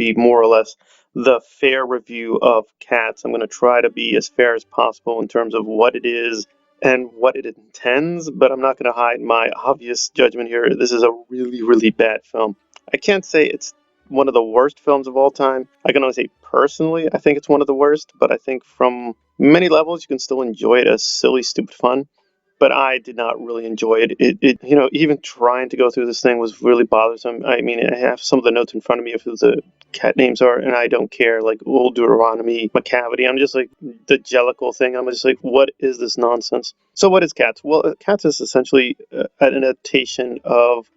be more or less the fair review of Cats. I'm going to try to be as fair as possible in terms of what it is and what it intends, but I'm not going to hide my obvious judgment here. This is a really, really bad film. I can't say it's one of the worst films of all time. I can only say personally, I think it's one of the worst, but I think from many levels, you can still enjoy it as silly, stupid fun. But I did not really enjoy it. Even trying to go through this thing was really bothersome. I mean, I have some of the notes in front of me of who the cat names are, and I don't care. Like Old Deuteronomy, McCavity. I'm just like the Jellicle thing. I'm just like, what is this nonsense? So, what is Cats? Well, Cats is essentially an adaptation of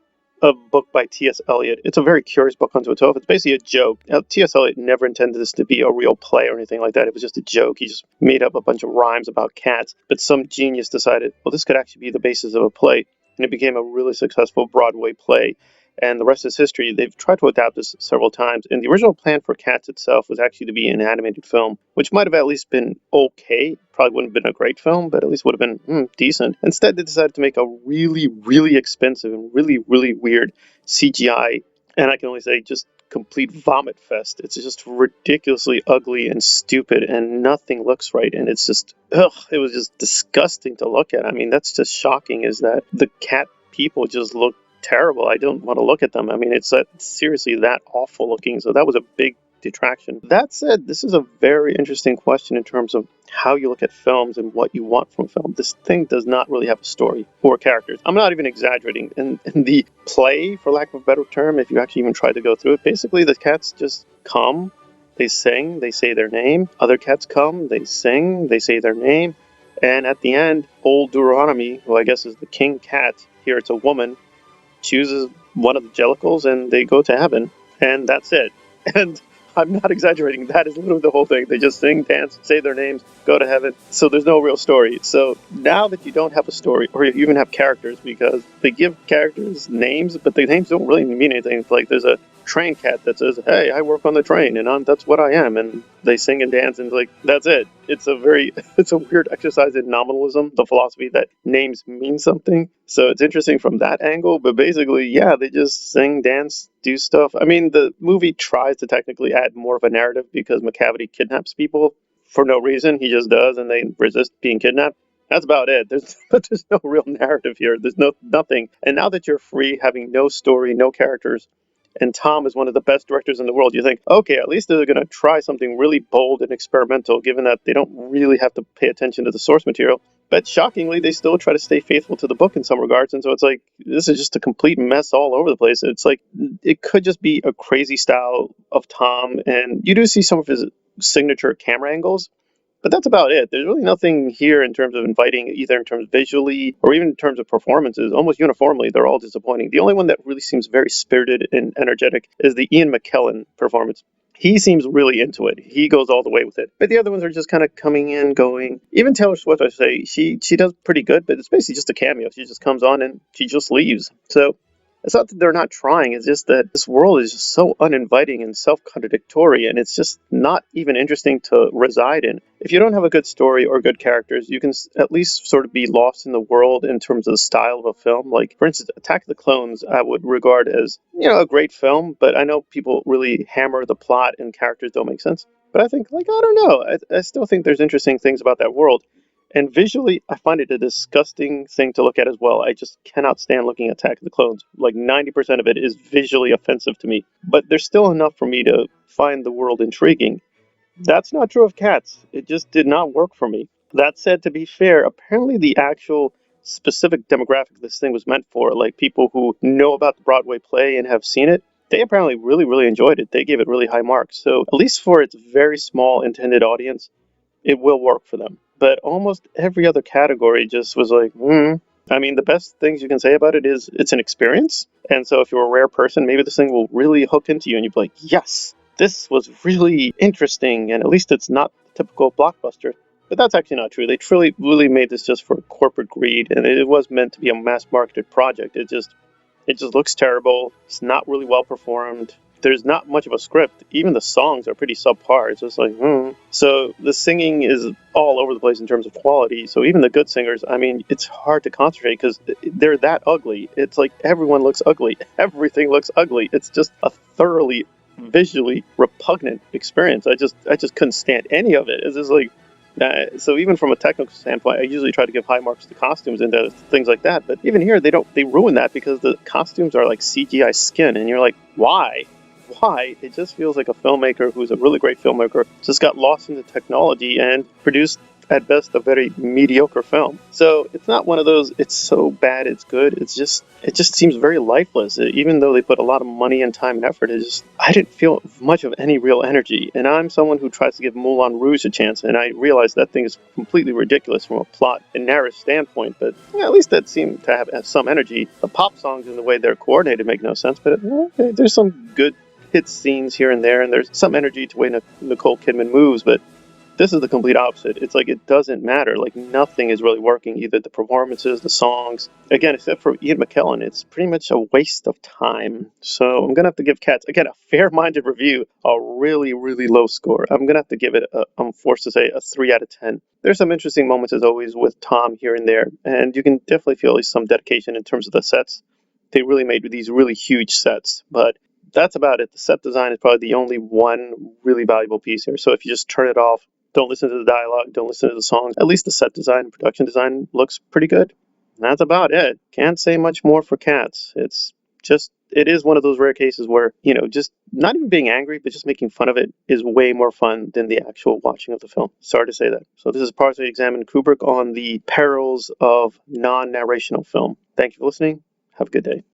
a book by T.S. Eliot. It's a very curious book unto itself. It's basically a joke. Now, T.S. Eliot never intended this to be a real play or anything like that. It was just a joke. He just made up a bunch of rhymes about cats. But some genius decided, well, this could actually be the basis of a play. And it became a really successful Broadway play. And the rest is history. They've tried to adapt this several times. And the original plan for Cats itself was actually to be an animated film, which might have at least been okay. Probably wouldn't have been a great film, but at least would have been decent. Instead, they decided to make a really, really expensive and really, really weird CGI, and I can only say just complete vomit fest. It's just ridiculously ugly and stupid, and nothing looks right. And it's just, it was just disgusting to look at. I mean, that's just shocking, is that the cat people just look terrible. I don't want to look at them. I mean, it's seriously that awful looking. So that was a big detraction. That said, this is a very interesting question in terms of how you look at films and what you want from a film. This thing does not really have a story or characters. I'm not even exaggerating. In the play, for lack of a better term, if you actually even try to go through it, basically the cats just come, they sing, they say their name. Other cats come, they sing, they say their name. And at the end, Old Deuteronomy, who I guess is the king cat, here it's a woman, chooses one of the Jellicles and they go to heaven. And that's it. And I'm not exaggerating. That is literally the whole thing. They just sing, dance, say their names, go to heaven. So there's no real story. So now that you don't have a story, or you even have characters, because they give characters names, but the names don't really mean anything. It's like there's a train cat that says, "Hey, I work on the train, and that's what I am," and they sing and dance, and like that's it. It's a weird exercise in nominalism, the philosophy that names mean something. So it's interesting from that angle, but basically, yeah, they just sing, dance, do stuff. I mean, the movie tries to technically add more of a narrative because McCavity kidnaps people for no reason. He just does, and they resist being kidnapped. That's about it. There's no real narrative here. There's nothing. And now that you're free, having no story, no characters, and Tom is one of the best directors in the world, you think, okay, at least they're going to try something really bold and experimental, given that they don't really have to pay attention to the source material. But shockingly, they still try to stay faithful to the book in some regards. And so it's like, this is just a complete mess all over the place. It's like, it could just be a crazy style of Tom. And you do see some of his signature camera angles, but that's about it. There's really nothing here in terms of inviting, either in terms of visually or even in terms of performances. Almost uniformly, they're all disappointing. The only one that really seems very spirited and energetic is the Ian McKellen performance. He seems really into it. He goes all the way with it. But the other ones are just kind of coming in, going. Even Taylor Swift, I say, she does pretty good, but it's basically just a cameo. She just comes on and she just leaves. So it's not that they're not trying, it's just that this world is just so uninviting and self-contradictory, and it's just not even interesting to reside in. If you don't have a good story or good characters, you can at least sort of be lost in the world in terms of the style of a film. Like, for instance, Attack of the Clones, I would regard as, a great film, but I know people really hammer the plot and characters don't make sense. But I think, I don't know, I still think there's interesting things about that world. And visually, I find it a disgusting thing to look at as well. I just cannot stand looking at Attack of the Clones. Like 90% of it is visually offensive to me. But there's still enough for me to find the world intriguing. That's not true of Cats. It just did not work for me. That said, to be fair, apparently the actual specific demographic this thing was meant for, like people who know about the Broadway play and have seen it, they apparently really, really enjoyed it. They gave it really high marks. So at least for its very small intended audience, it will work for them. But almost every other category just was like, I mean, the best things you can say about it is it's an experience. And so if you're a rare person, maybe this thing will really hook into you and you'll be like, yes, this was really interesting. And at least it's not the typical blockbuster. But that's actually not true. They truly, really made this just for corporate greed. And it was meant to be a mass marketed project. It just looks terrible. It's not really well performed. There's not much of a script. Even the songs are pretty subpar. It's just like, So the singing is all over the place in terms of quality. So even the good singers, I mean, it's hard to concentrate because they're that ugly. It's like everyone looks ugly. Everything looks ugly. It's just a thoroughly visually repugnant experience. I just couldn't stand any of it. It's just like so even from a technical standpoint, I usually try to give high marks to costumes and to things like that. But even here, they ruin that because the costumes are like CGI skin, and you're like, why? Why? It just feels like a filmmaker who's a really great filmmaker just got lost in the technology and produced at best a very mediocre film. So it's not one of those it's so bad it's good. It just seems very lifeless. Even though they put a lot of money and time and effort, I didn't feel much of any real energy. And I'm someone who tries to give Moulin Rouge a chance, and I realize that thing is completely ridiculous from a plot and narrative standpoint. But yeah, at least that seemed to have some energy. The pop songs and the way they're coordinated make no sense, but there's some good hit scenes here and there, and there's some energy to the way Nicole Kidman moves, but this is the complete opposite. It's like it doesn't matter. Like nothing is really working. Either the performances, the songs. Again, except for Ian McKellen, it's pretty much a waste of time. So I'm gonna have to give Cats again a fair-minded review, a really, really low score. I'm gonna have to give it I'm forced to say a 3 out of 10. There's some interesting moments as always with Tom here and there, and you can definitely feel at least some dedication in terms of the sets. They really made these really huge sets, but that's about it. The set design is probably the only one really valuable piece here. So if you just turn it off, don't listen to the dialogue, don't listen to the songs, at least the set design and production design looks pretty good. And that's about it. Can't say much more for Cats. It is one of those rare cases where, just not even being angry, but just making fun of it is way more fun than the actual watching of the film. Sorry to say that. So this is Parsley Examined Kubrick on the perils of non-narrational film. Thank you for listening. Have a good day.